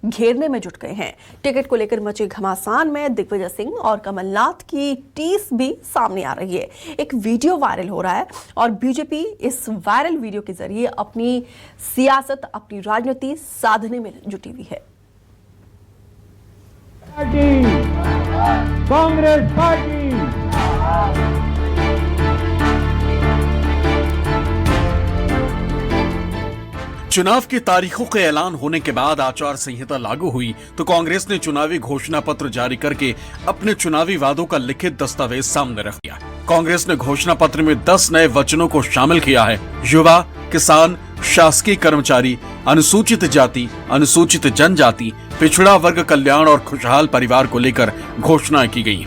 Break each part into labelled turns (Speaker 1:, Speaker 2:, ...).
Speaker 1: घेरने में जुट गए हैं। टिकट को लेकर मचे घमासान में दिग्विजय सिंह और कमलनाथ की टीस भी सामने आ रही है। एक वीडियो वायरल हो रहा है और बीजेपी इस वायरल वीडियो के जरिए अपनी सियासत, अपनी राजनीति साधने में जुटी हुई है।
Speaker 2: कांग्रेस पार्टी
Speaker 3: चुनाव की तारीखों के ऐलान होने के बाद आचार संहिता लागू हुई तो कांग्रेस ने चुनावी घोषणा पत्र जारी करके अपने चुनावी वादों का लिखित दस्तावेज सामने रख दिया। कांग्रेस ने घोषणा पत्र में 10 नए वचनों को शामिल किया है। युवा, किसान, शासकीय कर्मचारी, अनुसूचित जाति, अनुसूचित जनजाति, पिछड़ा वर्ग कल्याण और खुशहाल परिवार को लेकर घोषणाएं की गई।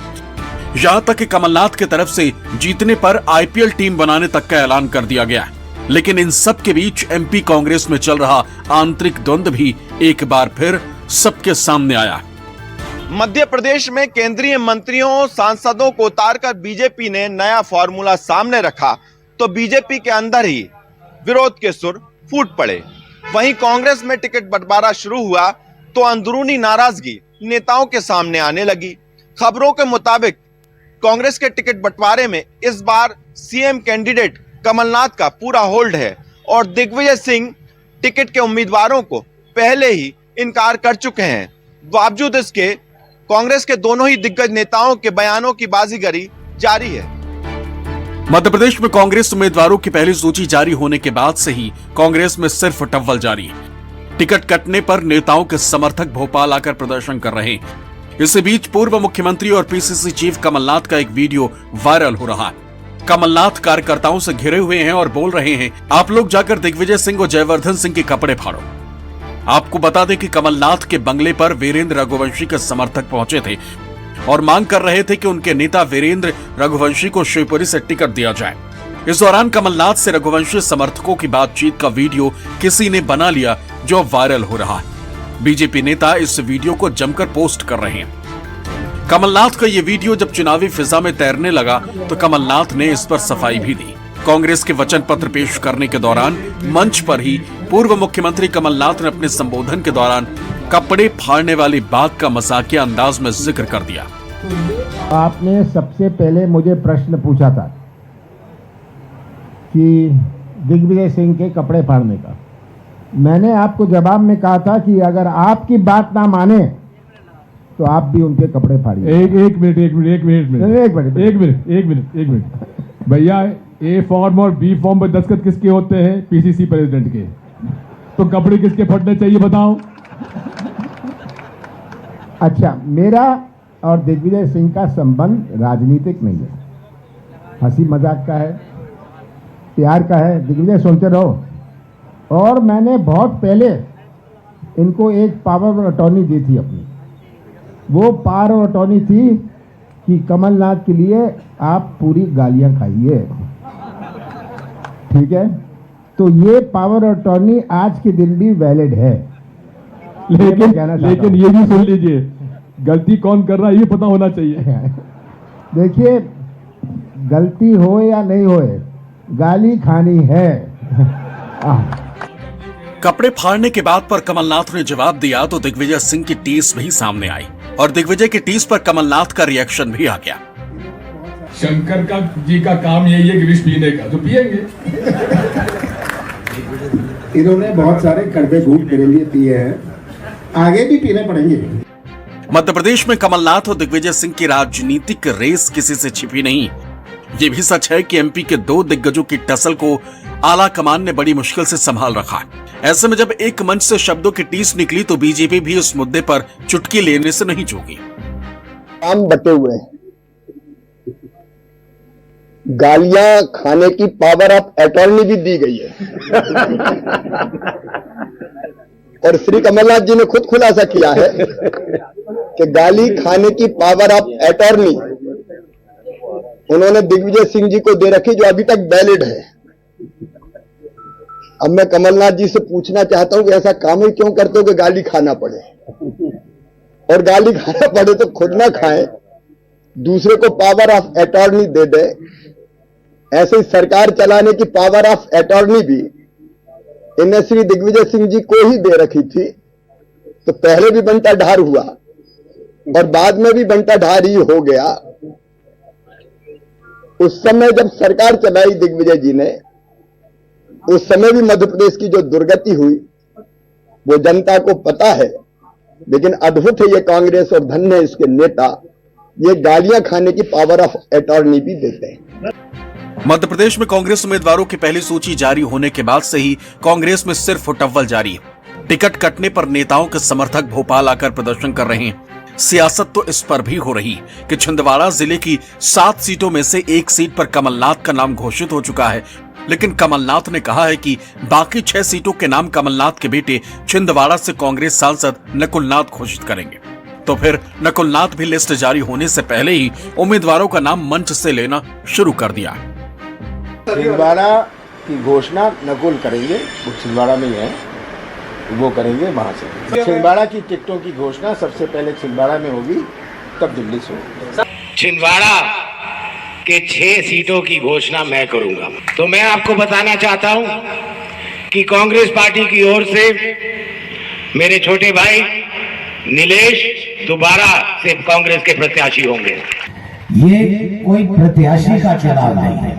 Speaker 3: यहाँ तक कि कमलनाथ की तरफ से जीतने पर आईपीएल टीम बनाने तक का ऐलान कर दिया गया। लेकिन इन सब के बीच एमपी कांग्रेस में चल रहा आंतरिक द्वंद्व भी एक बार फिर सबके सामने आया।
Speaker 4: मध्य प्रदेश में केंद्रीय मंत्रियों, सांसदों को उतारकर बीजेपी ने नया फॉर्मूला सामने रखा तो बीजेपी के अंदर ही विरोध के सुर फूट पड़े। वहीं कांग्रेस में टिकट बंटवारा शुरू हुआ तो अंदरूनी नाराजगी नेताओं के सामने आने लगी। खबरों के मुताबिक कांग्रेस के टिकट बंटवारे में इस बार सीएम कैंडिडेट कमलनाथ का पूरा होल्ड है और दिग्विजय सिंह टिकट के उम्मीदवारों को पहले ही इनकार कर चुके हैं। बावजूद इसके कांग्रेस के दोनों ही दिग्गज नेताओं के बयानों की बाजीगरी जारी है।
Speaker 3: मध्य प्रदेश में कांग्रेस उम्मीदवारों की पहली सूची जारी होने के बाद से ही कांग्रेस में सिर्फ टव्वल जारी है। टिकट कटने पर नेताओं के समर्थक भोपाल आकर प्रदर्शन कर रहे हैं। इसी बीच पूर्व मुख्यमंत्री और पीसीसी चीफ कमलनाथ का एक वीडियो वायरल हो रहा है। कमलनाथ कार्यकर्ताओं से घिरे हुए हैं और बोल रहे हैं, आप लोग जाकर दिग्विजय सिंह और जयवर्धन सिंह के कपड़े फाड़ो। आपको बता दें कि कमलनाथ के बंगले पर वीरेंद्र रघुवंशी के समर्थक पहुंचे थे और मांग कर रहे थे कि उनके नेता वीरेंद्र रघुवंशी को शिवपुरी से टिकट दिया जाए। इस दौरान कमलनाथ से रघुवंशी समर्थकों की बातचीत का वीडियो किसी ने बना लिया जो वायरल हो रहा है। बीजेपी नेता इस वीडियो को जमकर पोस्ट कर रहे हैं। कमलनाथ का ये वीडियो जब चुनावी फिजा में तैरने लगा तो कमलनाथ ने इस पर सफाई भी दी। कांग्रेस के वचन पत्र पेश करने के दौरान मंच पर ही पूर्व मुख्यमंत्री कमलनाथ ने अपने संबोधन के दौरान कपड़े फाड़ने वाली बात का मजाकिया अंदाज में जिक्र कर दिया।
Speaker 2: आपने सबसे पहले मुझे प्रश्न पूछा था कि दिग्विजय सिंह के कपड़े फाड़ने का। मैंने आपको जवाब में कहा था कि अगर आपकी बात ना माने तो आप भी उनके कपड़े फाड़िए।
Speaker 5: एक मिनट भैया, ए फॉर्म और बी फॉर्म पर दस्तखत किसके होते हैं? पीसीसी प्रेसिडेंट के। तो कपड़े किसके फटने चाहिए बताओ?
Speaker 2: अच्छा, मेरा और दिग्विजय सिंह का संबंध राजनीतिक नहीं है, हंसी मजाक का है, प्यार का है। दिग्विजय सुनते रहो। और मैंने बहुत पहले इनको एक पावर ऑफ अटॉर्नी दी थी अपनी। वो पावर ऑफ अटॉर्नी थी कि कमलनाथ के लिए आप पूरी गालियां खाइए, ठीक है? तो ये पावर ऑफ अटॉर्नी आज के दिन भी वैलिड है।
Speaker 5: लेकिन ये भी सुन लीजिए, गलती कौन कर रहा है ये पता होना चाहिए।
Speaker 2: देखिए, गलती हो या नहीं हो, गाली खानी है।
Speaker 3: कपड़े फाड़ने के बाद पर कमलनाथ ने जवाब दिया तो दिग्विजय सिंह की टीस भी सामने आई और दिग्विजय की टीस पर कमलनाथ का रिएक्शन भी आ गया।
Speaker 5: शंकर का जी का काम यही है कि विष पीने का, तो पिएंगे।
Speaker 6: इन्होंने बहुत सारे कड़वे घूंट मेरे लिए पिए हैं, आगे भी पीने पड़ेंगे।
Speaker 3: मध्य प्रदेश में कमलनाथ और दिग्विजय सिंह की राजनीतिक रेस किसी से छिपी नहीं। ये भी सच है कि एमपी के दो दिग्गजों की टसल को आला कमान ने बड़ी मुश्किल से संभाल रखा है। ऐसे में जब एक मंच से शब्दों की टीस निकली तो बीजेपी भी उस मुद्दे पर चुटकी लेने से नहीं चूकी।
Speaker 7: काम बटे हुए हैं, गालियां खाने की पावर ऑफ अटॉर्नी भी दी गई है। और श्री कमलनाथ जी ने खुद खुलासा किया है कि गाली खाने की पावर ऑफ अटॉर्नी उन्होंने दिग्विजय सिंह जी को दे रखी, जो अभी तक वैलिड है। अब मैं कमलनाथ जी से पूछना चाहता हूं कि ऐसा काम ही क्यों करते हो कि गाली खाना पड़े, और गाली खाना पड़े तो खुद ना खाएं, दूसरे को पावर ऑफ अटॉर्नी दे दे। ऐसे ही सरकार चलाने की पावर ऑफ अटॉर्नी भी इन्हें श्री दिग्विजय सिंह जी को ही दे रखी थी। तो पहले भी बंटा ढार हुआ और बाद में भी बंटा ढार ही हो गया। उस समय जब सरकार चलाई दिग्विजय जी ने, उस समय भी मध्य प्रदेश की जो दुर्गति हुई वो जनता को पता है। लेकिन अद्भुत है ये कांग्रेस और धन्य है इसके नेता, ये गालियां खाने की पावर ऑफ अटॉर्नी भी देते हैं।
Speaker 3: मध्य प्रदेश में कांग्रेस उम्मीदवारों की पहली सूची जारी होने के बाद से ही कांग्रेस में सिर्फ टव्वल जारी है। टिकट कटने पर नेताओं के समर्थक भोपाल आकर प्रदर्शन कर रहे हैं। सियासत तो इस पर भी हो रही कि छिंदवाड़ा जिले की 7 सीटों में से 1 सीट पर कमलनाथ का नाम घोषित हो चुका है, लेकिन कमलनाथ ने कहा है कि बाकी 6 सीटों के नाम कमलनाथ के बेटे छिंदवाड़ा से कांग्रेस सांसद नकुलनाथ घोषित करेंगे। तो फिर नकुलनाथ भी लिस्ट जारी होने से पहले ही उम्मीदवारों का नाम मंच से लेना शुरू कर दिया।
Speaker 2: छिंदवाड़ा की घोषणा नकुल करेंगे, वो छिंदवाड़ा में ही है, वो करेंगे वहां से। छिंदवाड़ा की टिकटों की घोषणा सबसे पहले छिंदवाड़ा में होगी, तब दिल्ली से होगी।
Speaker 8: छिंदवाड़ा के 6 सीटों की घोषणा मैं करूंगा। तो मैं आपको बताना चाहता हूं कि कांग्रेस पार्टी की ओर से मेरे छोटे भाई नीलेश दोबारा से कांग्रेस के प्रत्याशी होंगे।
Speaker 9: ये कोई प्रत्याशी का चुनाव नहीं है,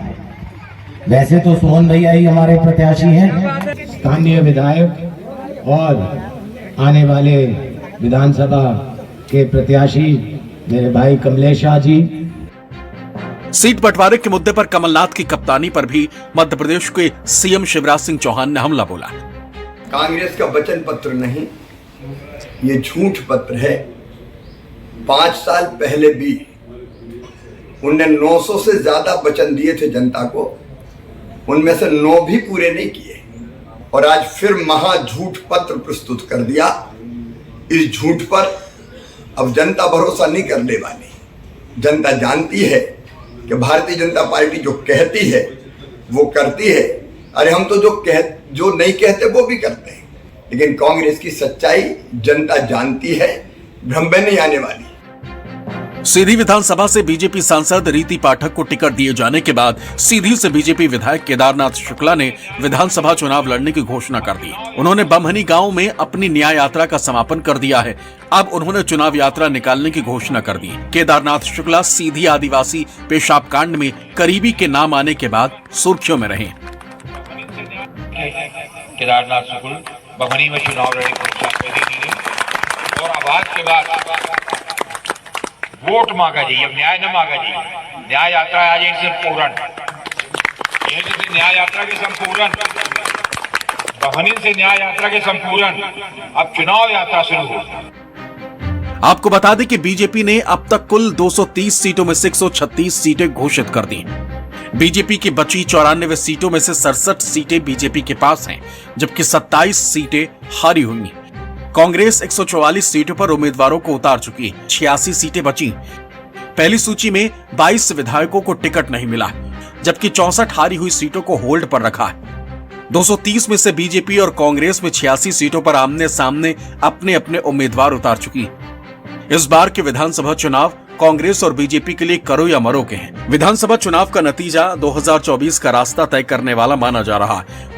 Speaker 9: वैसे तो सोहन भैया ही हमारे प्रत्याशी हैं। स्थानीय विधायक और आने वाले विधानसभा के प्रत्याशी मेरे भाई कमलेश शाह जी।
Speaker 3: सीट बंटवारे के मुद्दे पर कमलनाथ की कप्तानी पर भी मध्य प्रदेश के सीएम शिवराज सिंह चौहान ने हमला बोला।
Speaker 7: कांग्रेस का वचन पत्र नहीं, ये झूठ पत्र है। 5 साल पहले भी उनने 900 से ज्यादा वचन दिए थे जनता को, उनमें से 9 भी पूरे नहीं किए और आज फिर महा झूठ पत्र प्रस्तुत कर दिया। इस झूठ पर अब जनता भरोसा नहीं करने वाली। जनता जानती है कि भारतीय जनता पार्टी जो कहती है वो करती है। अरे हम तो जो नहीं कहते वो भी करते हैं, लेकिन कांग्रेस की सच्चाई जनता जानती है, भ्रम में नहीं आने वाली।
Speaker 3: सीधी विधानसभा से बीजेपी सांसद रीति पाठक को टिकट दिए जाने के बाद सीधी से बीजेपी विधायक केदारनाथ शुक्ला ने विधानसभा चुनाव लड़ने की घोषणा कर दी। उन्होंने बमहनी गांव में अपनी न्याय यात्रा का समापन कर दिया है। अब उन्होंने चुनाव यात्रा निकालने की घोषणा कर दी। केदारनाथ शुक्ला सीधी आदिवासी पेशाब कांड में करीबी के नाम आने के बाद सुर्खियों में रहे।
Speaker 10: केदारनाथ शुक्ला बमहनी में चुनाव लड़े और आवाज के बाद वोट मांगा जी, अब न्याय न मांगा जी। न्याय यात्रा आज संपूर्ण, यह जैसे न्याय यात्रा के संपूर्ण, बहनी से न्याय यात्रा के संपूर्ण, अब चुनाव यात्रा शुरू हो।
Speaker 3: आपको बता दें कि बीजेपी ने अब तक कुल 230 सीटों में से 136 सीटें घोषित कर दी। बीजेपी की बची 94 सीटों में से 67 सीटें बीजेपी के पास हैं, जबकि 27 सीटें हारी हुई। कांग्रेस 144 सीटों पर उम्मीदवारों को उतार चुकी है, 86 सीटें बची। पहली सूची में 22 विधायकों को टिकट नहीं मिला, जबकि 64 हारी हुई सीटों को होल्ड पर रखा है। 230 में से बीजेपी और कांग्रेस में 86 सीटों पर आमने सामने अपने अपने उम्मीदवार उतार चुकी है। इस बार के विधानसभा चुनाव कांग्रेस और बीजेपी के लिए करो या मरो के हैं। विधानसभा चुनाव का नतीजा 2024 का रास्ता तय करने वाला माना जा रहा है।